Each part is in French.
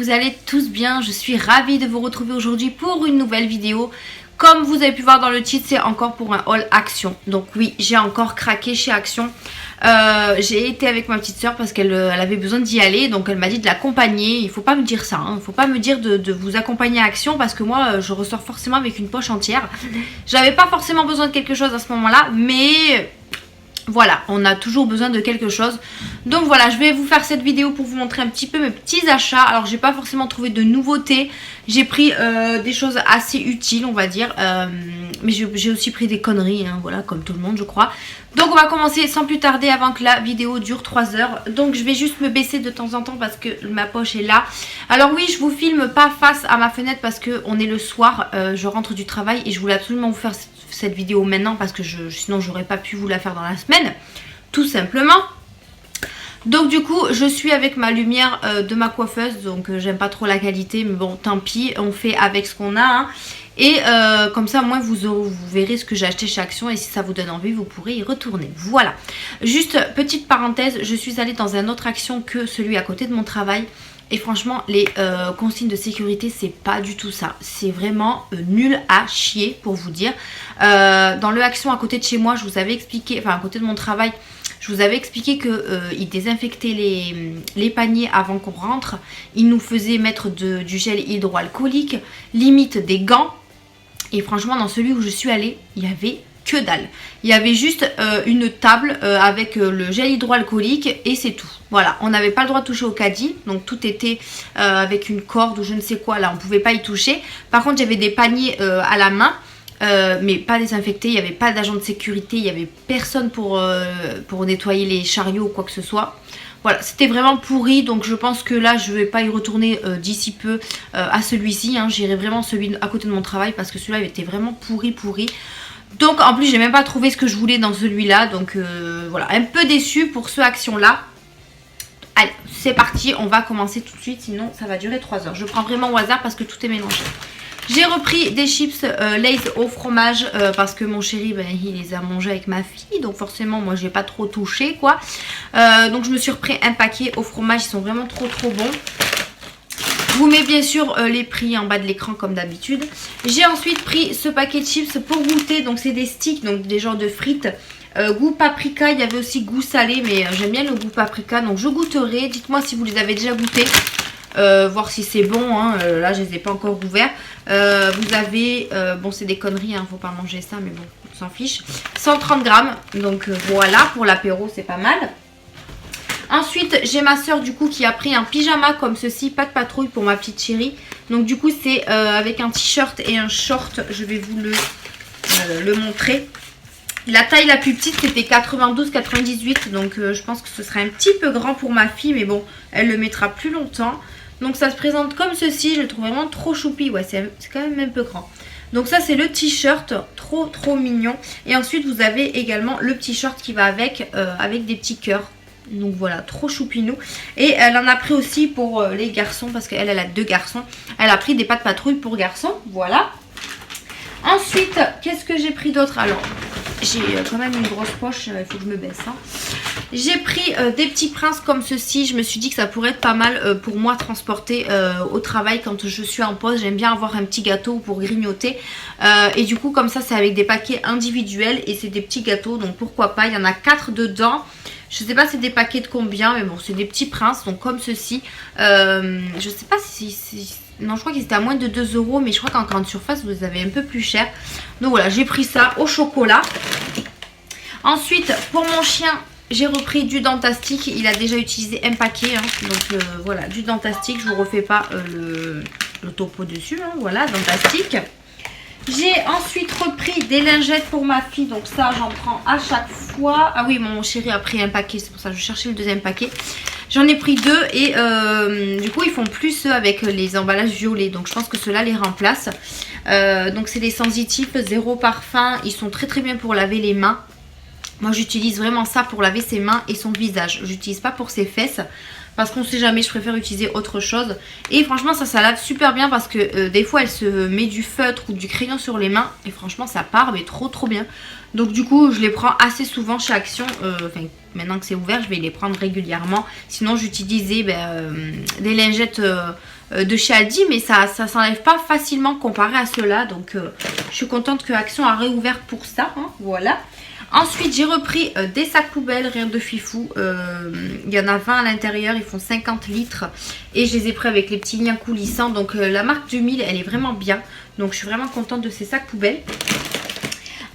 vous allez tous bien. Je suis ravie de vous retrouver aujourd'hui pour une nouvelle vidéo. Comme vous avez pu voir dans le titre, c'est encore pour un haul Action. Donc oui, j'ai encore craqué chez Action. J'ai été avec ma petite soeur parce qu'elle avait besoin d'y aller. Donc elle m'a dit de l'accompagner. Il ne faut pas me dire ça. Il ne faut pas me dire de vous accompagner à Action parce que moi, je ressors forcément avec une poche entière. J'avais pas forcément besoin de quelque chose à ce moment-là. Mais voilà, on a toujours besoin de quelque chose. Donc voilà, je vais vous faire cette vidéo pour vous montrer un petit peu mes petits achats. Alors j'ai pas forcément trouvé de nouveautés. J'ai pris des choses assez utiles, on va dire. Mais j'ai aussi pris des conneries, hein, voilà, comme tout le monde je crois. Donc on va commencer sans plus tarder avant que la vidéo dure 3 heures. Donc je vais juste me baisser de temps en temps parce que ma poche est là. Alors oui, je vous filme pas face à ma fenêtre parce qu'on est le soir. Je rentre du travail et je voulais absolument vous faire cette vidéo maintenant parce que sinon j'aurais pas pu vous la faire dans la semaine. Tout simplement. Donc du coup je suis avec ma lumière de ma coiffeuse. Donc j'aime pas trop la qualité mais bon tant pis, on fait avec ce qu'on a hein. Et comme ça moi vous verrez ce que j'ai acheté chez Action. Et si ça vous donne envie vous pourrez y retourner. Voilà. Juste petite parenthèse, je suis allée dans un autre Action que celui à côté de mon travail. Et franchement les consignes de sécurité c'est pas du tout ça. C'est vraiment nul à chier pour vous dire. Dans le Action à côté de chez moi je vous avais expliqué, enfin à côté de mon travail, je vous avais expliqué qu'ils désinfectaient les paniers avant qu'on rentre. Ils nous faisaient mettre du gel hydroalcoolique, limite des gants. Et franchement dans celui où je suis allée il y avait que dalle. Il y avait juste une table avec le gel hydroalcoolique et c'est tout. Voilà, on n'avait pas le droit de toucher au caddie. Donc tout était avec une corde ou je ne sais quoi. Là on ne pouvait pas y toucher. Par contre il y avait des paniers à la main. Mais pas désinfectés, il n'y avait pas d'agent de sécurité, il n'y avait personne pour nettoyer les chariots ou quoi que ce soit. Voilà, c'était vraiment pourri, donc je pense que là je vais pas y retourner d'ici peu à celui-ci. Hein. J'irai vraiment celui à côté de mon travail parce que celui-là il était vraiment pourri. Donc en plus j'ai même pas trouvé ce que je voulais dans celui-là, donc voilà, un peu déçue pour ce Action-là. Allez, c'est parti, on va commencer tout de suite, sinon ça va durer 3 heures. Je prends vraiment au hasard parce que tout est mélangé. J'ai repris des chips Lay's au fromage parce que mon chéri ben, il les a mangés avec ma fille. Donc forcément moi j'ai pas trop touché quoi. Donc je me suis repris un paquet au fromage, ils sont vraiment trop bons. Je vous mets bien sûr les prix en bas de l'écran comme d'habitude. J'ai ensuite pris ce paquet de chips pour goûter. Donc c'est des sticks, donc des genres de frites. Goût paprika, il y avait aussi goût salé mais j'aime bien le goût paprika. Donc je goûterai, dites-moi si vous les avez déjà goûtés. Voir si c'est bon hein. Là je les ai pas encore ouverts. Vous avez bon c'est des conneries hein, faut pas manger ça mais bon on s'en fiche, 130 grammes donc voilà pour l'apéro c'est pas mal. Ensuite j'ai ma soeur du coup qui a pris un pyjama comme ceci, pas de patrouille pour ma petite chérie. Donc du coup c'est avec un t-shirt et un short, je vais vous le montrer. La taille la plus petite c'était 92-98 donc je pense que ce sera un petit peu grand pour ma fille mais bon elle le mettra plus longtemps. Donc ça se présente comme ceci, je le trouve vraiment trop choupi, ouais c'est quand même un peu grand. Donc ça c'est le t-shirt, trop mignon. Et ensuite vous avez également le petit short qui va avec des petits cœurs. Donc voilà, trop choupinou. Et elle en a pris aussi pour les garçons parce qu'elle a 2 garçons. Elle a pris des pâtes patrouille pour garçons, voilà. Ensuite, qu'est-ce que j'ai pris d'autre? Alors, j'ai quand même une grosse poche, il faut que je me baisse. Hein. J'ai pris des petits princes comme ceci. Je me suis dit que ça pourrait être pas mal pour moi transporter au travail quand je suis en pause. J'aime bien avoir un petit gâteau pour grignoter. Et du coup, comme ça, c'est avec des paquets individuels et c'est des petits gâteaux. Donc pourquoi pas, il y en a 4 dedans. Je sais pas c'est des paquets de combien, mais bon, c'est des petits princes, donc comme ceci. Je sais pas si non, je crois qu'ils étaient à moins de 2 €, mais je crois qu'en grande surface, vous les avez un peu plus cher. Donc voilà, j'ai pris ça au chocolat. Ensuite, pour mon chien, j'ai repris du Dentastic. Il a déjà utilisé un paquet, hein. Donc voilà, du Dentastic. Je vous refais pas le topo dessus, hein. Voilà, Dentastic. J'ai ensuite repris des lingettes pour ma fille, donc ça j'en prends à chaque fois. Ah oui, mon chéri a pris un paquet, c'est pour ça que je cherchais le deuxième paquet. J'en ai pris 2 et du coup ils font plus ceux avec les emballages violets, donc je pense que ceux-là les remplacent. Donc c'est des sensitifs, 0 parfum, ils sont très bien pour laver les mains. Moi j'utilise vraiment ça pour laver ses mains et son visage. J'utilise pas pour ses fesses. Parce qu'on sait jamais, je préfère utiliser autre chose. Et franchement ça lave super bien parce que des fois elle se met du feutre ou du crayon sur les mains. Et franchement ça part mais trop bien. Donc du coup je les prends assez souvent chez Action. Enfin maintenant que c'est ouvert je vais les prendre régulièrement. Sinon j'utilisais des lingettes de chez Aldi. Mais ça s'enlève pas facilement comparé à ceux-là. Donc je suis contente que Action a réouvert pour ça. Hein, voilà. Ensuite j'ai repris des sacs poubelles, rien de fifou, il y en a 20 à l'intérieur, ils font 50 litres et je les ai pris avec les petits liens coulissants. Donc la marque du Mille elle est vraiment bien, donc je suis vraiment contente de ces sacs poubelles.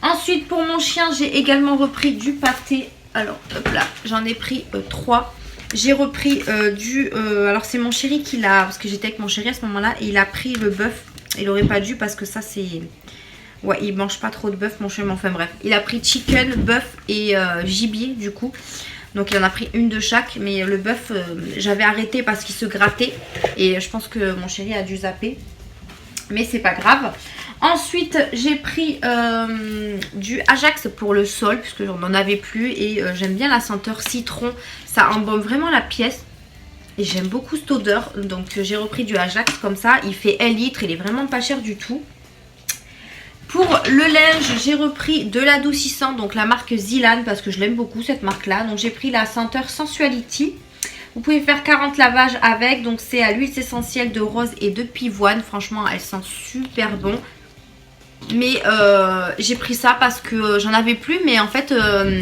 Ensuite pour mon chien j'ai également repris du pâté, alors hop là j'en ai pris 3. J'ai repris alors c'est mon chéri qui l'a, parce que j'étais avec mon chéri à ce moment là et il a pris le bœuf, il aurait pas dû parce que ça c'est... Ouais, il mange pas trop de bœuf, mon chien, mais enfin bref. Il a pris chicken, bœuf et gibier du coup. Donc il en a pris une de chaque. Mais le bœuf, j'avais arrêté parce qu'il se grattait. Et je pense que mon chéri a dû zapper. Mais c'est pas grave. Ensuite, j'ai pris du Ajax pour le sol, puisque j'en en avais plus. Et j'aime bien la senteur citron. Ça embaume vraiment la pièce. Et j'aime beaucoup cette odeur. Donc j'ai repris du Ajax comme ça. Il fait 1 litre, il est vraiment pas cher du tout. Pour le linge, j'ai repris de l'adoucissant, donc la marque Zilan, parce que je l'aime beaucoup cette marque-là. Donc j'ai pris la senteur Sensuality. Vous pouvez faire 40 lavages avec, donc c'est à l'huile essentielle de rose et de pivoine. Franchement, elle sent super bon. Mais j'ai pris ça parce que j'en avais plus, mais en fait,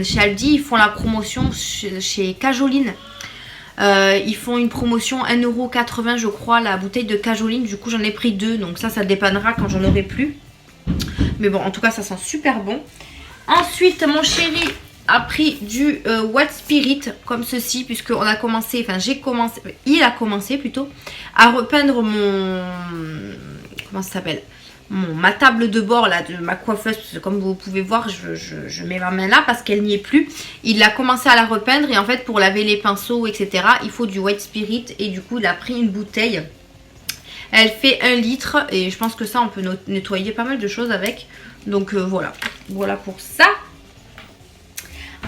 chez Aldi, ils font la promotion chez Cajoline. Ils font une promotion 1,80 € je crois, la bouteille de Cajoline. Du coup, j'en ai pris 2, donc ça dépannera quand j'en aurai plus. Mais bon, en tout cas, ça sent super bon. Ensuite, mon chéri a pris du White Spirit, comme ceci, puisqu'on a commencé, enfin il a commencé plutôt, à repeindre mon... Comment ça s'appelle ? Ma table de bord là, de ma coiffeuse, parce que comme vous pouvez voir, je mets ma main là parce qu'elle n'y est plus. Il a commencé à la repeindre et en fait, pour laver les pinceaux, etc., il faut du White Spirit et du coup, il a pris une bouteille. Elle fait 1 litre et je pense que ça on peut nettoyer pas mal de choses avec. Donc voilà, voilà pour ça.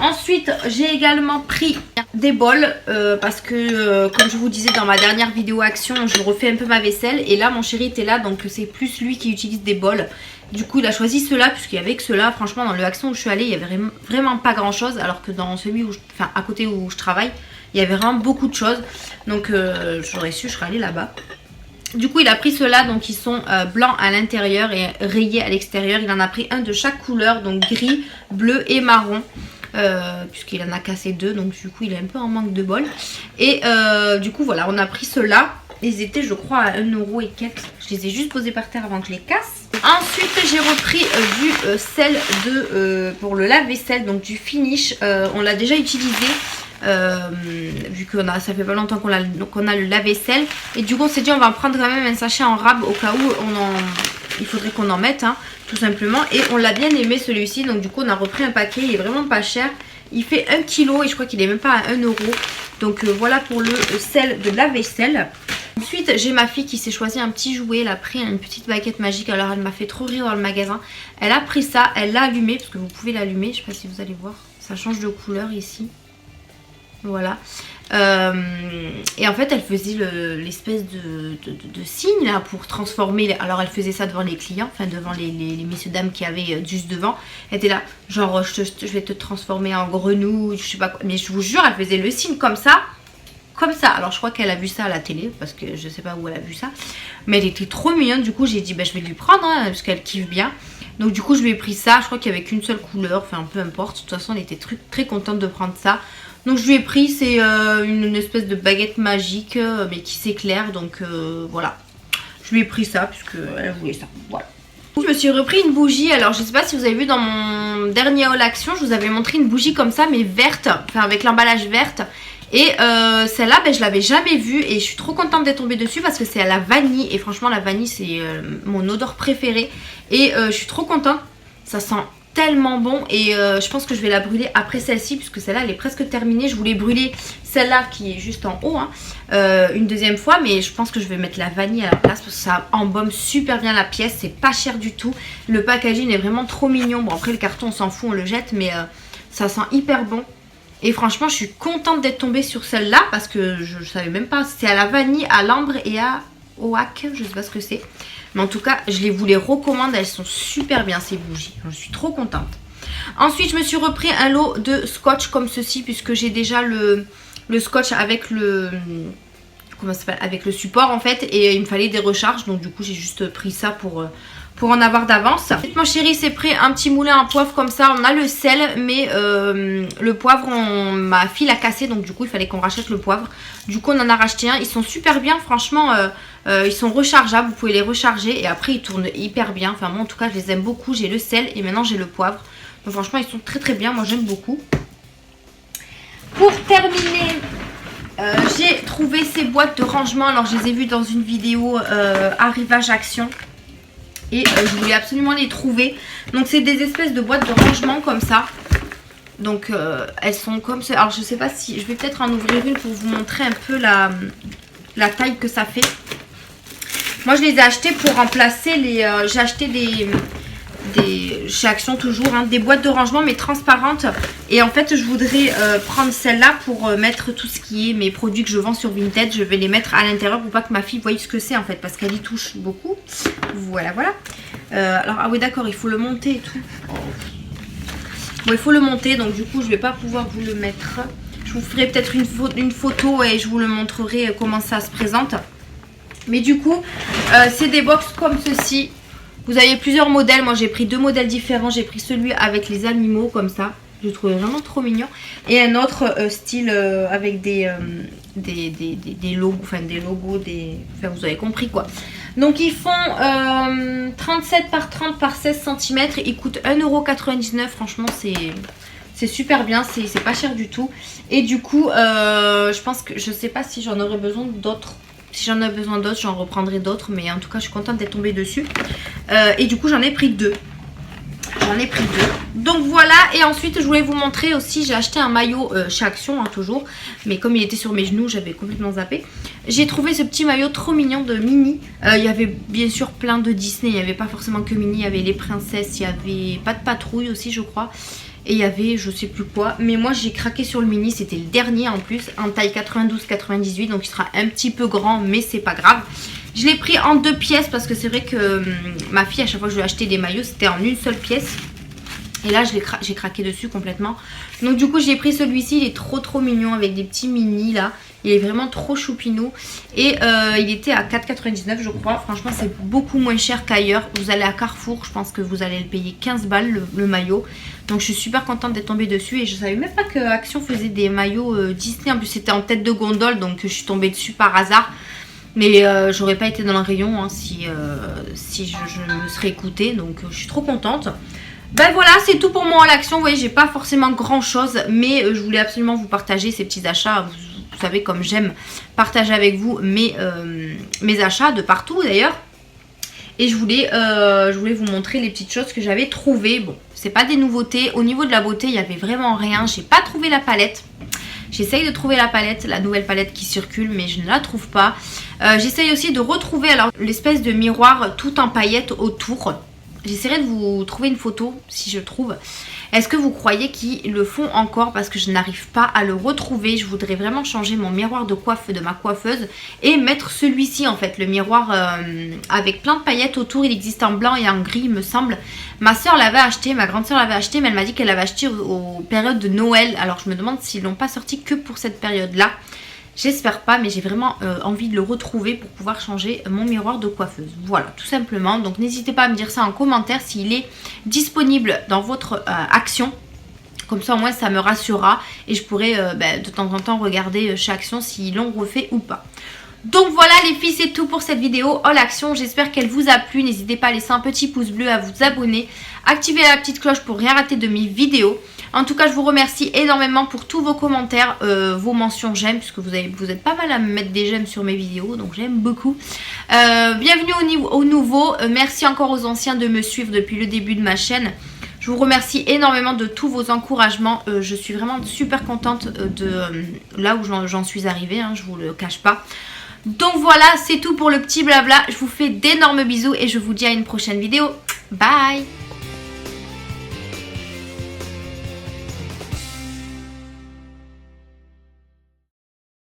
Ensuite j'ai également pris des bols parce que comme je vous disais dans ma dernière vidéo Action, je refais un peu ma vaisselle. Et là mon chéri était là, donc c'est plus lui qui utilise des bols. Du coup il a choisi ceux-là puisqu'il y avait que ceux-là. Franchement dans le Action où je suis allée il y avait vraiment pas grand chose. Alors que dans celui où enfin à côté où je travaille, il y avait vraiment beaucoup de choses. Donc j'aurais su, je serais allée là-bas. Du coup il a pris ceux-là, donc ils sont blancs à l'intérieur et rayés à l'extérieur. Il en a pris un de chaque couleur, donc gris, bleu et marron, puisqu'il en a cassé 2, donc du coup il est un peu en manque de bol. Et du coup voilà, on a pris ceux-là. Ils étaient je crois à 1 € et quelques. Je les ai juste posés par terre avant que je les casse. Ensuite j'ai repris du sel pour le lave-vaisselle, donc du Finish. On l'a déjà utilisé. Vu que ça fait pas longtemps qu'on a le lave-vaisselle. Et du coup on s'est dit on va en prendre quand même un sachet en rab au cas où il faudrait qu'on en mette hein, tout simplement. Et on l'a bien aimé celui-ci. Donc du coup on a repris un paquet, il est vraiment pas cher. Il fait 1 kg et je crois qu'il est même pas à 1 €. Donc voilà pour le sel de lave-vaisselle. Ensuite j'ai ma fille qui s'est choisi un petit jouet. Elle a pris une petite baguette magique. Alors elle m'a fait trop rire dans le magasin. Elle a pris ça, elle l'a allumé parce que vous pouvez l'allumer. Je sais pas si vous allez voir, ça change de couleur ici. Voilà. Et en fait elle faisait l'espèce de signe là pour transformer. Alors elle faisait ça devant les clients, enfin devant les messieurs dames qui avaient juste devant. Elle était là genre je vais te transformer en grenouille, je sais pas quoi. Mais je vous jure elle faisait le signe comme ça. Comme ça. Alors je crois qu'elle a vu ça à la télé parce que je sais pas où elle a vu ça. Mais elle était trop mignonne. Du coup j'ai dit bah je vais lui prendre hein, parce qu'elle kiffe bien. Donc du coup je lui ai pris ça. Je crois qu'il n'y avait qu'une seule couleur. Enfin peu importe. De toute façon elle était très contente de prendre ça. Donc je lui ai pris, c'est une espèce de baguette magique mais qui s'éclaire. Donc voilà, je lui ai pris ça puisque elle voulait ça. Voilà. Je me suis repris une bougie. Alors je sais pas si vous avez vu dans mon dernier haul Action, je vous avais montré une bougie comme ça mais verte, enfin avec l'emballage verte. Et celle-là je l'avais jamais vue et je suis trop contente d'être tombée dessus parce que c'est à la vanille. Et franchement la vanille c'est mon odeur préférée. Et je suis trop contente, ça sent tellement bon. Et je pense que je vais la brûler après celle-ci puisque celle-là elle est presque terminée. Je voulais brûler celle-là qui est juste en haut hein, une deuxième fois, mais je pense que je vais mettre la vanille à la place parce que ça embaume super bien la pièce. C'est pas cher du tout, le packaging est vraiment trop mignon. Bon après le carton on s'en fout, on le jette, mais Ça sent hyper bon. Et franchement, je suis contente d'être tombée sur celle-là parce que je savais même pas. C'est à la vanille, à l'ambre et à oak. Je sais pas ce que c'est. Mais en tout cas, je vous les recommande. Elles sont super bien ces bougies. Je suis trop contente. Ensuite, je me suis repris un lot de scotch comme ceci puisque j'ai déjà le scotch avec le... Comment ça s'appelle, avec le support en fait. Et il me fallait des recharges. Donc du coup, j'ai juste pris ça pour en avoir d'avance. Ensuite, mon chéri s'est pris un petit moulin à poivre comme ça. On a le sel, mais le poivre, ma fille l'a cassé. Donc du coup, il fallait qu'on rachète le poivre. Du coup, on en a racheté un. Ils sont super bien, franchement. Ils sont rechargeables. Vous pouvez les recharger. Et après, ils tournent hyper bien. Enfin, moi, en tout cas, je les aime beaucoup. J'ai le sel et maintenant, j'ai le poivre. Donc franchement, ils sont très très bien. Moi, j'aime beaucoup. Pour terminer... j'ai trouvé ces boîtes de rangement. Alors, je les ai vues dans une vidéo Arrivage Action. Et je voulais absolument les trouver. Donc c'est des espèces de boîtes de rangement comme ça. Donc elles sont comme ça. Alors je sais pas si... Je vais peut-être en ouvrir une pour vous montrer un peu la taille que ça fait. Moi je les ai achetées pour remplacer les... j'ai acheté des chez Action toujours, hein, des boîtes de rangement mais transparentes. Et en fait je voudrais prendre celle-là pour mettre tout ce qui est mes produits que je vends sur Vinted. Je vais les mettre à l'intérieur pour pas que ma fille voie ce que c'est en fait, parce qu'elle y touche beaucoup. Voilà, voilà. Alors, ah oui d'accord, il faut le monter et tout. Bon, il faut le monter, donc du coup je vais pas pouvoir vous le mettre. Je vous ferai peut-être une photo et je vous le montrerai comment ça se présente. Mais du coup, c'est des box comme ceci. Vous avez plusieurs modèles. Moi, j'ai pris deux modèles différents. J'ai pris celui avec les animaux comme ça. Je le trouvais vraiment trop mignon. Et un autre style avec des logos. Enfin, des logos. Enfin, vous avez compris quoi. Donc, ils font 37 par 30 par 16 cm. Ils coûtent 1,99 €. Franchement, c'est super bien. C'est pas cher du tout. Et du coup, je pense que... Je sais pas si j'en aurais besoin d'autres. Si j'en ai besoin d'autres, j'en reprendrai d'autres. Mais en tout cas, je suis contente d'être tombée dessus. Et du coup, j'en ai pris deux. Donc voilà. Et ensuite, je voulais vous montrer aussi. J'ai acheté un maillot chez Action, hein, toujours. Mais comme il était sur mes genoux, j'avais complètement zappé. J'ai trouvé ce petit maillot trop mignon de Minnie. Il y avait bien sûr plein de Disney. Il n'y avait pas forcément que Minnie. Il y avait les princesses. Il y avait pas de patrouille aussi, je crois. Et il y avait je sais plus quoi. Mais moi j'ai craqué sur le mini. C'était le dernier en plus. En taille 92-98. Donc il sera un petit peu grand. Mais c'est pas grave. Je l'ai pris en 2 pièces. Parce que c'est vrai que ma fille à chaque fois que je lui achetais des maillots. C'était en une seule pièce. Et là j'ai craqué dessus complètement. Donc du coup j'ai pris celui-ci. Il est trop mignon. Avec des petits mini là. Il est vraiment trop choupinou. Et il était à 4,99 je crois. Franchement c'est beaucoup moins cher qu'ailleurs. Vous allez à Carrefour. Je pense que vous allez le payer 15 balles le maillot. Donc je suis super contente d'être tombée dessus. Et je savais même pas que Action faisait des maillots Disney. En plus c'était en tête de gondole. Donc je suis tombée dessus par hasard. Mais j'aurais pas été dans le rayon hein, si je me serais écoutée. Donc je suis trop contente. Ben voilà, c'est tout pour moi à l'Action. Vous voyez, j'ai pas forcément grand chose. Mais je voulais absolument vous partager ces petits achats. Vous savez comme j'aime partager avec vous mes achats de partout d'ailleurs. Et je voulais vous montrer les petites choses que j'avais trouvées. Bon, c'est pas des nouveautés. Au niveau de la beauté, il n'y avait vraiment rien. J'ai pas trouvé la palette. J'essaye de trouver la palette, la nouvelle palette qui circule, mais je ne la trouve pas. J'essaye aussi de retrouver alors l'espèce de miroir tout en paillettes autour. J'essaierai de vous trouver une photo si je trouve. Est-ce que vous croyez qu'ils le font encore? Parce que je n'arrive pas à le retrouver. Je voudrais vraiment changer mon miroir de ma coiffeuse et mettre celui-ci en fait. Le miroir avec plein de paillettes autour. Il existe en blanc et en gris il me semble. Ma soeur l'avait acheté, ma grande soeur l'avait acheté. Mais elle m'a dit qu'elle l'avait acheté aux périodes de Noël. Alors je me demande s'ils l'ont pas sorti que pour cette période-là. J'espère pas, mais j'ai vraiment envie de le retrouver pour pouvoir changer mon miroir de coiffeuse. Voilà, tout simplement. Donc n'hésitez pas à me dire ça en commentaire s'il est disponible dans votre Action. Comme ça au moins ça me rassurera et je pourrai de temps en temps regarder chez Action s'ils l'ont refait ou pas. Donc voilà les filles, c'est tout pour cette vidéo Haul Action. J'espère qu'elle vous a plu. N'hésitez pas à laisser un petit pouce bleu, à vous abonner, activer la petite cloche pour rien rater de mes vidéos. En tout cas, je vous remercie énormément pour tous vos commentaires, vos mentions j'aime, puisque vous êtes pas mal à me mettre des j'aime sur mes vidéos, donc j'aime beaucoup. Bienvenue aux nouveaux. Merci encore aux anciens de me suivre depuis le début de ma chaîne. Je vous remercie énormément de tous vos encouragements. Je suis vraiment super contente de là où j'en suis arrivée, hein, je vous le cache pas. Donc voilà, c'est tout pour le petit blabla. Je vous fais d'énormes bisous et je vous dis à une prochaine vidéo. Bye!